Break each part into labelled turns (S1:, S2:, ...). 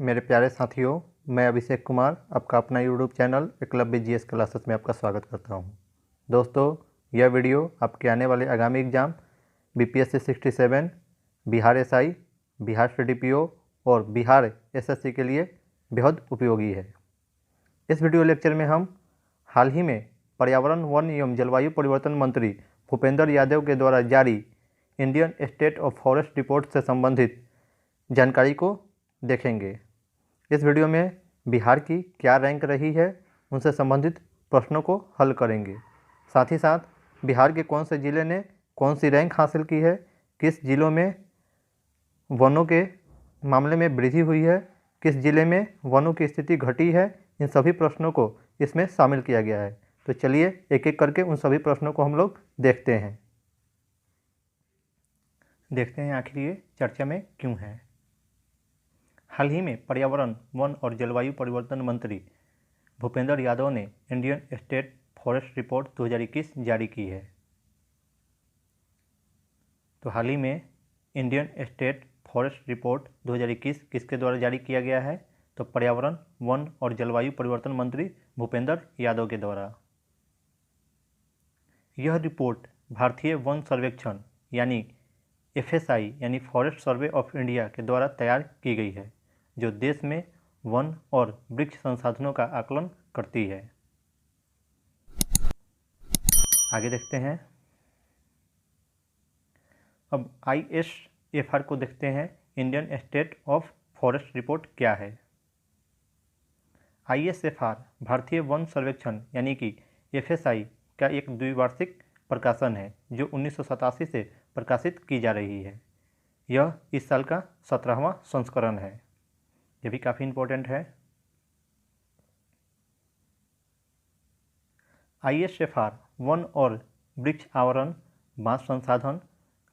S1: मेरे प्यारे साथियों, मैं अभिषेक कुमार आपका अपना YouTube channel Eklavya GS classes में आपका स्वागत करता हूं। दोस्तों, यह वीडियो आपके आने वाले आगामी exam BPSC 67, Bihar SI, Bihar CDPO और बिहार एसएससी के लिए बेहद उपयोगी है। इस वीडियो लेक्चर में हम हाल ही में पर्यावरण, वन एवं जलवायु परिवर्तन मंत्री भूपेंद्र यादव के द्वारा जारी Indian state of forest report से संबंधित जानकारी को देखेंगे। इस वीडियो में बिहार की क्या रैंक रही है, उनसे संबंधित प्रश्नों को हल करेंगे। साथ ही साथ बिहार के कौन से ज़िले ने कौन सी रैंक हासिल की है, किस ज़िलों में वनों के मामले में वृद्धि हुई है, किस ज़िले में वनों की स्थिति घटी है, इन सभी प्रश्नों को इसमें शामिल किया गया है। तो चलिए एक एक करके उन सभी प्रश्नों को हम लोग देखते हैं आखिर ये चर्चा में क्यों है। हाल ही में पर्यावरण, वन और जलवायु परिवर्तन मंत्री भूपेंद्र यादव ने इंडियन स्टेट फॉरेस्ट रिपोर्ट 2021 जारी की है। तो हाल ही में इंडियन स्टेट फॉरेस्ट रिपोर्ट 2021 किसके द्वारा जारी किया गया है? तो पर्यावरण, वन और जलवायु परिवर्तन मंत्री भूपेंद्र यादव के द्वारा। यह रिपोर्ट भारतीय वन सर्वेक्षण यानी FSI यानी फॉरेस्ट सर्वे ऑफ इंडिया के द्वारा तैयार की गई है, जो देश में वन और वृक्ष संसाधनों का आकलन करती है। आगे देखते हैं। अब ISFR को देखते हैं। Indian state of forest report क्या है? ISFR भारतीय वन सर्वेक्षण यानी कि FSI का एक द्विवार्षिक प्रकाशन है जो 1987 से प्रकाशित की जा रही है। यह इस साल का 17वां संस्करण है। यह भी काफ़ी इम्पोर्टेंट है। ISFR वन और वृक्ष आवरण, बांस संसाधन,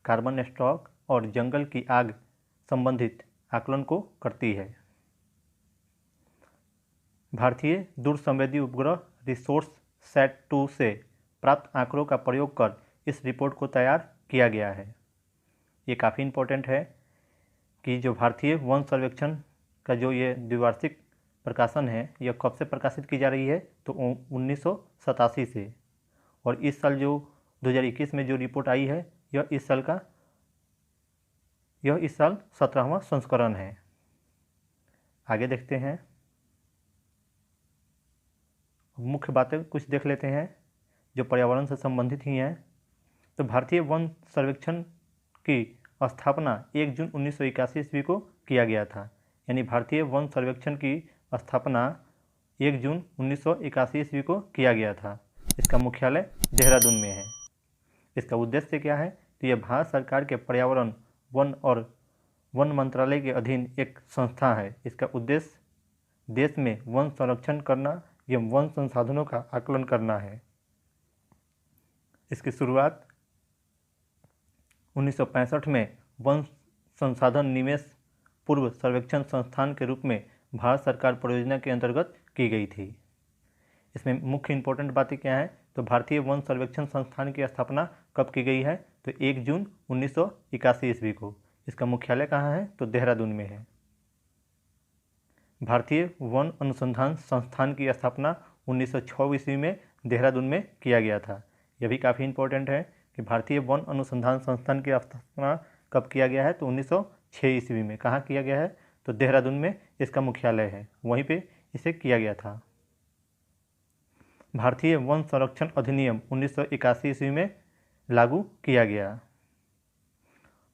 S1: कार्बन स्टॉक और जंगल की आग संबंधित आकलन को करती है। भारतीय दूरसंवेदी उपग्रह रिसोर्स सेट 2 से प्राप्त आंकड़ों का प्रयोग कर इस रिपोर्ट को तैयार किया गया है। ये काफ़ी इम्पोर्टेंट है कि जो भारतीय वन सर्वेक्षण का जो ये द्विवार्षिक प्रकाशन है, यह कब से प्रकाशित की जा रही है? तो 1987 से। और इस साल जो 2021 में जो रिपोर्ट आई है, यह इस साल 17वां संस्करण है। आगे देखते हैं। मुख्य बातें कुछ देख लेते हैं जो पर्यावरण से संबंधित ही हैं। तो भारतीय वन सर्वेक्षण की स्थापना 1 जून 1981 ईस्वी को किया गया था। यानी भारतीय वन सर्वेक्षण की स्थापना 1 जून 1981 ईस्वी को किया गया था। इसका मुख्यालय देहरादून में है। इसका उद्देश्य क्या है? तो यह भारत सरकार के पर्यावरण, वन और वन मंत्रालय के अधीन एक संस्था है। इसका उद्देश्य देश में वन संरक्षण करना एवं वन संसाधनों का आकलन करना है। इसकी शुरुआत 1965 में वन संसाधन निवेश पूर्व सर्वेक्षण संस्थान के रूप में भारत सरकार परियोजना के अंतर्गत की गई थी। इसमें मुख्य इंपॉर्टेंट बातें क्या हैं? तो भारतीय वन सर्वेक्षण संस्थान की स्थापना कब की गई है? तो 1 जून 1981 ईस्वी को। इसका मुख्यालय कहाँ है? तो देहरादून में है। भारतीय वन अनुसंधान संस्थान की स्थापना 1906 ईस्वी में देहरादून में किया गया था। यह भी काफ़ी इम्पोर्टेंट है कि भारतीय वन अनुसंधान संस्थान की स्थापना कब किया गया है? तो 1906 ईस्वी में। कहाँ किया गया है? तो देहरादून में इसका मुख्यालय है, वहीं पे इसे किया गया था। भारतीय वन संरक्षण अधिनियम 1981 ईस्वी में लागू किया गया।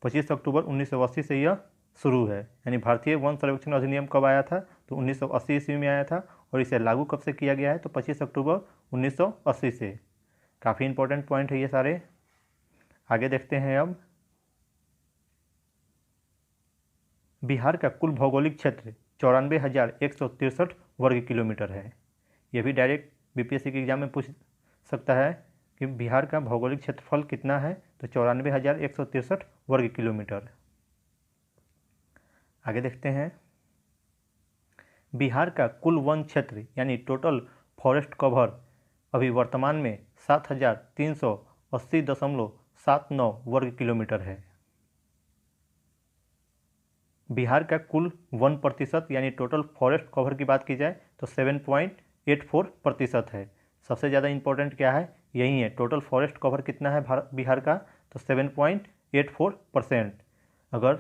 S1: 25 अक्टूबर 1980 से यह शुरू है। यानी भारतीय वन सर्वेक्षण अधिनियम कब आया था? तो 1980 ईस्वी में आया था। और इसे लागू कब से किया गया है? तो 25 अक्टूबर 1980 से। काफ़ी इंपॉर्टेंट पॉइंट है ये सारे। आगे देखते हैं। अब बिहार का कुल भौगोलिक क्षेत्र 94,163 वर्ग किलोमीटर है। यह भी डायरेक्ट बीपीएससी के एग्जाम में पूछ सकता है कि बिहार का भौगोलिक क्षेत्रफल कितना है? तो 94,163 वर्ग किलोमीटर। आगे देखते हैं। बिहार का कुल वन क्षेत्र यानी टोटल फॉरेस्ट कवर अभी वर्तमान में 7,380.79 वर्ग किलोमीटर है। बिहार का कुल 1% यानी टोटल फॉरेस्ट कवर की बात की जाए तो 7.84% है। सबसे ज़्यादा इम्पोर्टेंट क्या है, यही है, टोटल फॉरेस्ट कवर कितना है बिहार का, तो 7.84%। अगर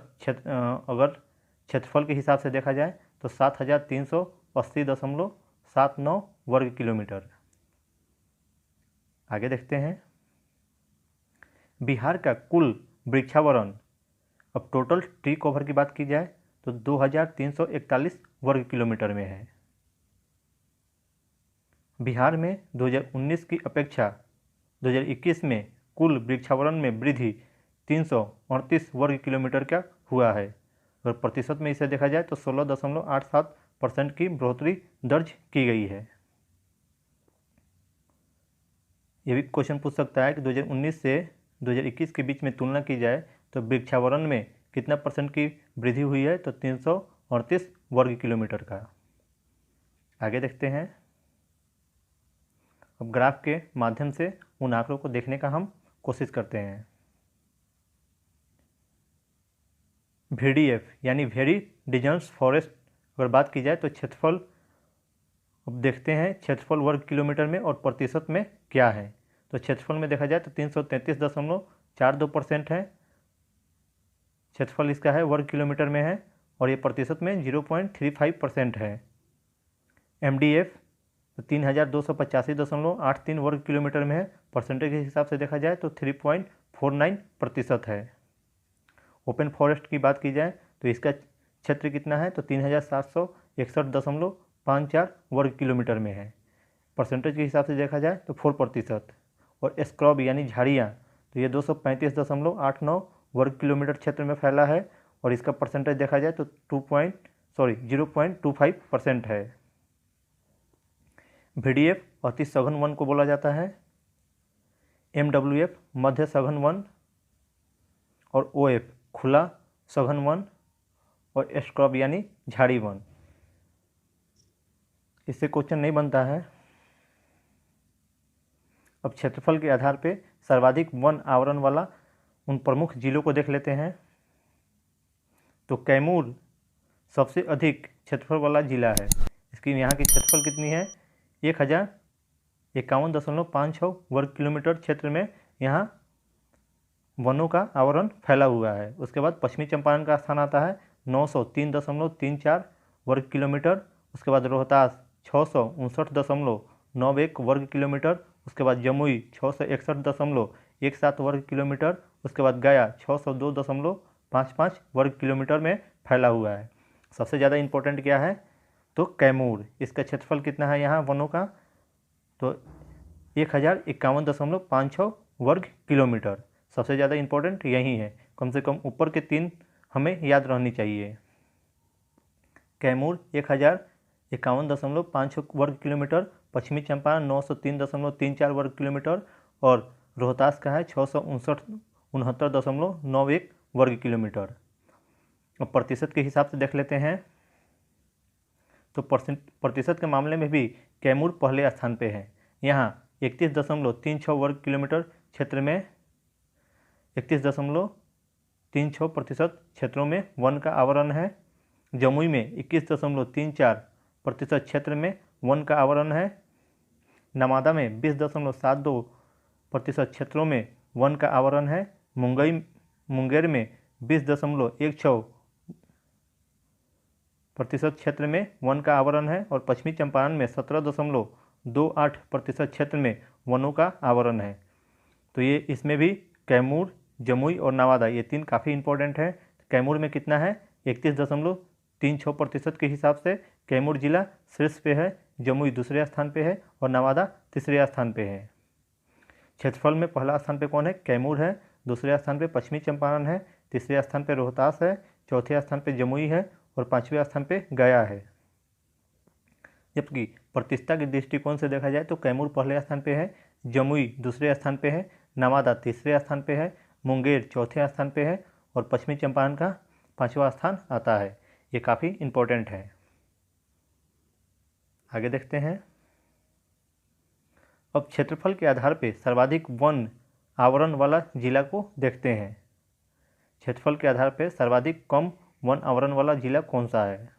S1: क्षेत्रफल के हिसाब से देखा जाए तो 7,380.79 वर्ग किलोमीटर। आगे देखते हैं, बिहार का कुल वृक्षावरण, अब टोटल ट्री कवर की बात की जाए तो 2,341 वर्ग किलोमीटर में है। बिहार में 2019 की अपेक्षा 2021 में कुल वृक्षावरण में वृद्धि 338 वर्ग किलोमीटर का हुआ है। अगर प्रतिशत में इसे देखा जाए तो 16.87% की बढ़ोतरी दर्ज की गई है। ये भी क्वेश्चन पूछ सकता है कि 2019 से 2021 के बीच में तुलना की जाए तो वृक्षावरण में कितना % की वृद्धि हुई है, तो 338 वर्ग किलोमीटर का। आगे देखते हैं, अब ग्राफ के माध्यम से उन आंकड़ों को देखने का हम कोशिश करते हैं। VDF यानी वेरी डिजन्स फॉरेस्ट अगर बात की जाए तो क्षेत्रफल, अब देखते हैं क्षेत्रफल वर्ग किलोमीटर में और प्रतिशत में क्या है। तो क्षेत्रफल में देखा जाए तो 333.42% है, क्षेत्रफल इसका है वर्ग किलोमीटर में है, और ये प्रतिशत में 0.35% है। MDF तो 3,285.83 वर्ग किलोमीटर में है, परसेंटेज के हिसाब से देखा जाए तो 3.49% है। ओपन फॉरेस्ट की बात की जाए तो इसका क्षेत्र कितना है, तो 3,761.54 वर्ग किलोमीटर में है, परसेंटेज के हिसाब से देखा जाए तो 4%। और स्क्रब यानी झाड़ियाँ, तो ये 235.89 वर्ग किलोमीटर क्षेत्र में फैला है, और इसका परसेंटेज देखा जाए तो 0.25% है। VDF अति सघन वन को बोला जाता है, MWF मध्य सघन वन, और OF खुला सघन वन, और स्क्रब यानी झाड़ी वन। इससे क्वेश्चन नहीं बनता है। अब क्षेत्रफल के आधार पे सर्वाधिक वन आवरण वाला उन प्रमुख जिलों को देख लेते हैं। तो कैमूर सबसे अधिक क्षेत्रफल वाला जिला है। इसकी यहाँ की क्षेत्रफल कितनी है, 1,051.56 वर्ग किलोमीटर क्षेत्र में यहाँ वनों का आवरण फैला हुआ है। उसके बाद पश्चिमी चंपारण का स्थान आता है 903.34 वर्ग किलोमीटर। उसके बाद रोहतास 659.91 वर्ग किलोमीटर। उसके बाद जमुई 661.17 वर्ग किलोमीटर। उसके बाद गया 602.55 वर्ग किलोमीटर में फैला हुआ है। सबसे ज़्यादा इम्पोर्टेंट क्या है, तो कैमूर, इसका क्षेत्रफल कितना है यहाँ वनों का, तो 1,051.56 वर्ग किलोमीटर। सबसे ज़्यादा इम्पोर्टेंट यही है, कम से कम ऊपर के 3 हमें याद रहनी चाहिए। कैमूर 1,051.56 वर्ग किलोमीटर, पश्चिमी चंपारण 903.34 वर्ग किलोमीटर, और रोहतास का है 669.91 वर्ग किलोमीटर। अब प्रतिशत के हिसाब से देख लेते हैं, तो प्रतिशत के मामले में भी कैमूर पहले स्थान पे है। यहाँ 31.36 वर्ग किलोमीटर क्षेत्र में 31.36% क्षेत्रों में वन का आवरण है। जमुई में 21.34% क्षेत्र में वन का आवरण है। नवादा में 20.72% क्षेत्रों में वन का आवरण है। मुंगेर में 20.16% क्षेत्र में वन का आवरण है, और पश्चिमी चंपारण में 17.28% क्षेत्र में वनों का आवरण है। तो ये इसमें भी कैमूर, जमुई और नवादा ये 3 काफ़ी इंपॉर्टेंट है। कैमूर में कितना है, 31.36% के हिसाब से कैमूर जिला शीर्ष पे है, जमुई दूसरे स्थान पे है, और नवादा तीसरे स्थान पे है। क्षेत्रफल में पहला स्थान पे कौन है, कैमूर है, दूसरे स्थान पे पश्चिमी चंपारण है, तीसरे स्थान पे रोहतास है, चौथे स्थान पे जमुई है, और 5वें स्थान पे गया है। जबकि प्रतिष्ठा के दृष्टिकोण से देखा जाए तो कैमूर पहले स्थान पे है, जमुई दूसरे स्थान पे है, नवादा तीसरे स्थान पे है, मुंगेर चौथे स्थान पे है, और पश्चिमी चंपारण का 5वां स्थान आता है। ये काफ़ी इम्पोर्टेंट है। आगे देखते हैं, अब क्षेत्रफल के आधार पे सर्वाधिक वन आवरण वाला जिला को देखते हैं। क्षेत्रफल के आधार पे सर्वाधिक कम वन आवरण वाला जिला कौन सा है?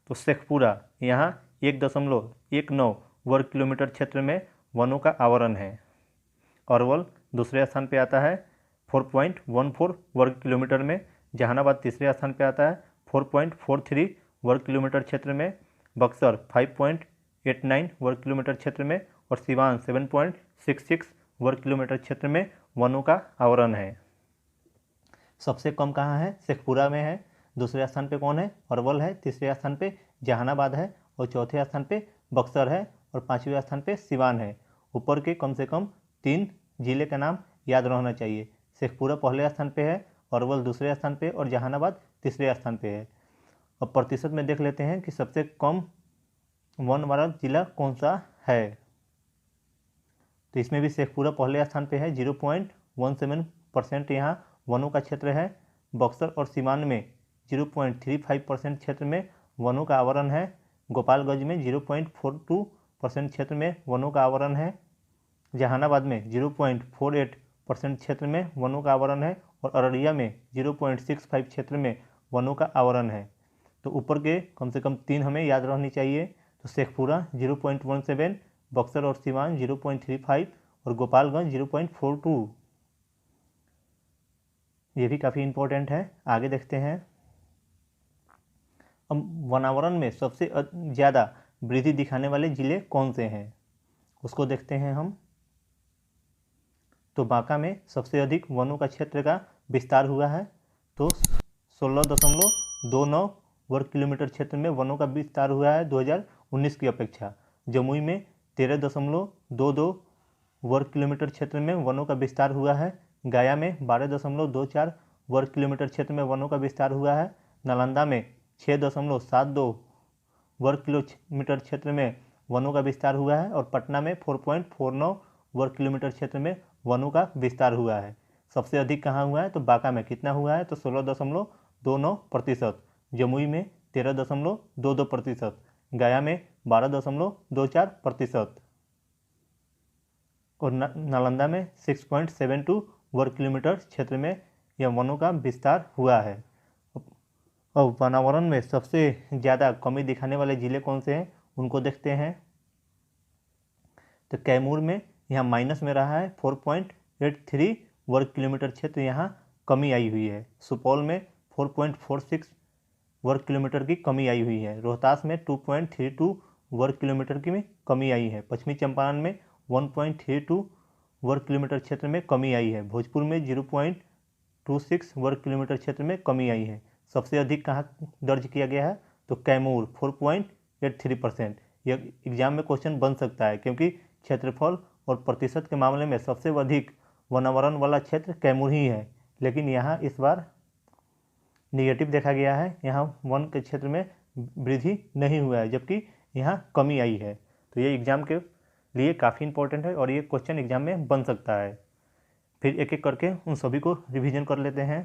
S1: तो शेखपुरा, यहाँ 1.19 वर्ग किलोमीटर क्षेत्र में वनों का आवरण है। अरवल दूसरे स्थान पे आता है 4.14 वर्ग किलोमीटर में। जहानाबाद तीसरे स्थान पे आता है 4.43 वर्ग किलोमीटर क्षेत्र में। बक्सर 5.89 वर्ग किलोमीटर क्षेत्र में। और सिवान 7.66 वर्ग किलोमीटर क्षेत्र में वनों का आवरण है। सबसे कम कहाँ है? शेखपुरा में है। दूसरे स्थान पे कौन है? अरवल है। तीसरे स्थान पे जहानाबाद है और चौथे स्थान पे बक्सर है और पाँचवें स्थान पे सिवान है। ऊपर के कम से कम 3 जिले का नाम याद रहना चाहिए। शेखपुरा पहले स्थान पे है, अरवल दूसरे स्थान पे और जहानाबाद तीसरे स्थान पे है। अब प्रतिशत में देख लेते हैं कि सबसे कम वन वाला जिला कौन सा है। तो इसमें भी शेखपुरा पहले स्थान पे है, 0.17% यहाँ वनों का क्षेत्र है। बक्सर और सिवान में 0.35% क्षेत्र में वनों का आवरण है। गोपालगंज में 0.42% क्षेत्र में वनों का आवरण है। जहानाबाद में 0.48% क्षेत्र में वनों का आवरण है और अररिया में 0.65 क्षेत्र में वनों का आवरण है। तो ऊपर के कम से कम 3 हमें याद रहनी चाहिए। तो शेखपुरा 0.17, बक्सर और सिवान 0.35 और गोपालगंज 0.42। ये भी काफ़ी इम्पोर्टेंट है। आगे देखते हैं। अब वनावरण में सबसे ज़्यादा वृद्धि दिखाने वाले जिले कौन से हैं, उसको देखते हैं हम। तो बांका में सबसे अधिक वनों का क्षेत्र का विस्तार हुआ है। तो 16.29 वर्ग किलोमीटर क्षेत्र में वनों का विस्तार हुआ है 2019 की अपेक्षा। जमुई में 13.22 वर्ग किलोमीटर क्षेत्र में वनों का विस्तार हुआ है। गया में 12.24 वर्ग किलोमीटर क्षेत्र में वनों का विस्तार हुआ है। नालंदा में 6.72 वर्ग किलोमीटर क्षेत्र में वनों का विस्तार हुआ है और पटना में 4.49 वर्ग किलोमीटर क्षेत्र में वनों का विस्तार हुआ है। सबसे अधिक कहाँ हुआ है? तो बांका में कितना हुआ है? तो 16.29%। जमुई में 13.22%। गया में 12.24% और नालंदा में 6.72 वर्ग किलोमीटर क्षेत्र में यह वनों का विस्तार हुआ है। और वनावरण में सबसे ज़्यादा कमी दिखाने वाले ज़िले कौन से हैं, उनको देखते हैं। तो कैमूर में यहाँ माइनस में रहा है 4.83 वर्ग किलोमीटर क्षेत्र, यहाँ कमी आई हुई है। सुपौल में 4.46 वर्ग किलोमीटर की कमी आई हुई है। रोहतास में 2.32 वर्ग किलोमीटर की कमी आई है। पश्चिमी चंपारण में 1.32 वर्ग किलोमीटर क्षेत्र में कमी आई है। भोजपुर में 0.26 वर्ग किलोमीटर क्षेत्र में कमी आई है। सबसे अधिक कहाँ दर्ज किया गया है? तो कैमूर 4.83%। यह एग्जाम में क्वेश्चन बन सकता है क्योंकि क्षेत्रफल और प्रतिशत के मामले में सबसे अधिक वनावरण वाला क्षेत्र कैमूर ही है। लेकिन यहाँ इस बार निगेटिव देखा गया है, यहाँ वन के क्षेत्र में वृद्धि नहीं हुआ है जबकि यहाँ कमी आई है। तो ये एग्जाम के लिए काफ़ी इंपॉर्टेंट है और ये क्वेश्चन एग्जाम में बन सकता है। फिर एक एक करके उन सभी को रिवीजन कर लेते हैं।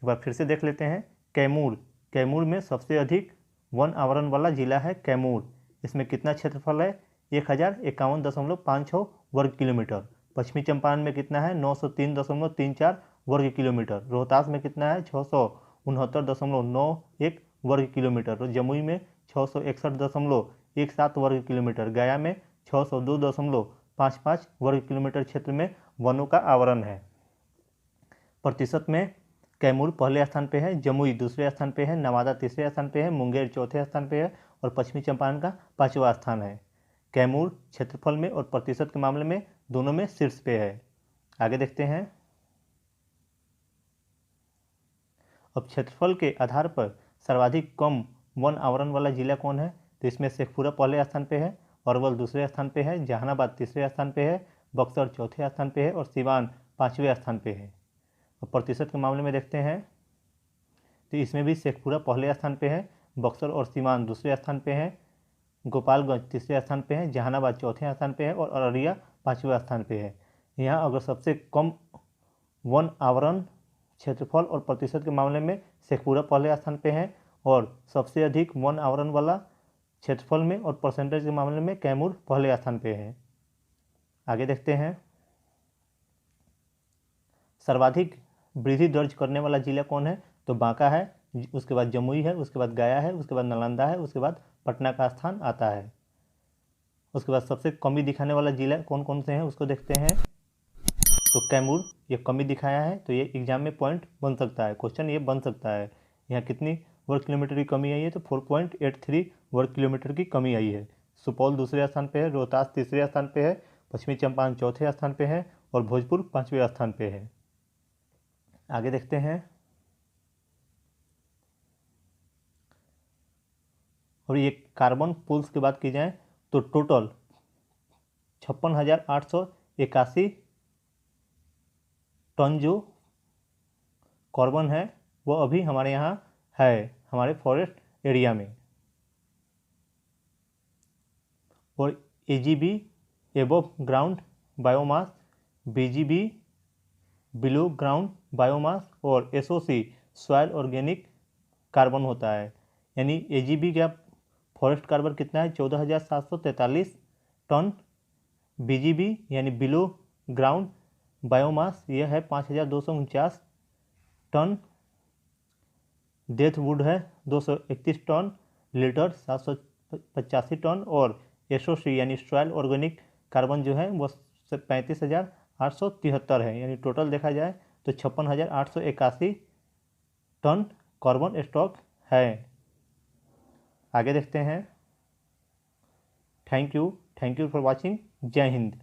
S1: एक बार फिर से देख लेते हैं। कैमूर में सबसे अधिक वन आवरण वाला जिला है कैमूर। इसमें कितना क्षेत्रफल है? 1051.56 वर्ग किलोमीटर। पश्चिमी चंपारण में कितना है? 903.34 वर्ग किलोमीटर। रोहतास में कितना है? 669.91 वर्ग किलोमीटर। जमुई में 661.17 वर्ग किलोमीटर। गया में 602.55 वर्ग किलोमीटर क्षेत्र में वनों का आवरण है। प्रतिशत में कैमूर पहले स्थान पे है, जमुई दूसरे स्थान पे है, नवादा तीसरे स्थान पे है, मुंगेर चौथे स्थान पे है और पश्चिमी चंपारण का 5वां स्थान है। कैमूर क्षेत्रफल में और प्रतिशत के मामले में दोनों में शीर्ष पे है। आगे देखते हैं। अब क्षेत्रफल के आधार पर सर्वाधिक कम वन आवरण वाला जिला कौन है? तो इसमें शेखपुरा पहले स्थान पे है, अरवल दूसरे स्थान पे है, जहानाबाद तीसरे स्थान पे है, बक्सर चौथे स्थान पे है और सिवान 5वें स्थान पे है। और प्रतिशत के मामले में देखते हैं तो इसमें भी शेखपुरा पहले स्थान पे है, बक्सर और सिवान दूसरे स्थान पे है, गोपालगंज तीसरे स्थान पे है, जहानाबाद चौथे स्थान पे है और अररिया 5वें स्थान पे है। यहाँ अगर सबसे कम वन आवरण क्षेत्रफल और प्रतिशत के मामले में शेखपुरा पहले स्थान पे है और सबसे अधिक वन आवरण वाला क्षेत्रफल में और परसेंटेज के मामले में कैमूर पहले स्थान पे है। आगे देखते हैं, सर्वाधिक वृद्धि दर्ज करने वाला जिला कौन है? तो बांका है, उसके बाद जमुई है, उसके बाद गया है, उसके बाद नालंदा है, उसके बाद पटना का स्थान आता है। उसके बाद सबसे कमी दिखाने वाला जिला कौन कौन से हैं उसको देखते हैं। तो कैमूर ये कमी दिखाया है, तो ये एग्जाम में पॉइंट बन सकता है, क्वेश्चन ये बन सकता है। यहाँ कितनी वर्ग किलोमीटर की कमी आई है? तो 4.83 वर्ग किलोमीटर की कमी आई है। सुपौल दूसरे स्थान पे है, रोहतास तीसरे स्थान पे है, पश्चिमी चंपारण चौथे स्थान पे है और भोजपुर 5वें स्थान पे है। आगे देखते हैं, और ये कार्बन पुल्स की बात की जाए तो टोटल 56,881 टन जो कार्बन है वो अभी हमारे यहाँ है, हमारे फॉरेस्ट एरिया में। और AGB above ground biomass, BGB below ground biomass और SOC सॉइल ऑर्गेनिक कार्बन होता है। यानी AGB का फॉरेस्ट कार्बन कितना है? 14,743 टन। BGB यानी बिलो ग्राउंड बायोमास यह है 5,249 टन। डेथ वुड है 231 टन, लीटर 785 टन और SOC यानी सॉइल ऑर्गेनिक कार्बन जो है वो 35,873 है। यानी टोटल देखा जाए तो 56,881 टन कार्बन स्टॉक है। आगे देखते हैं। Thank you for watching. जय हिंद।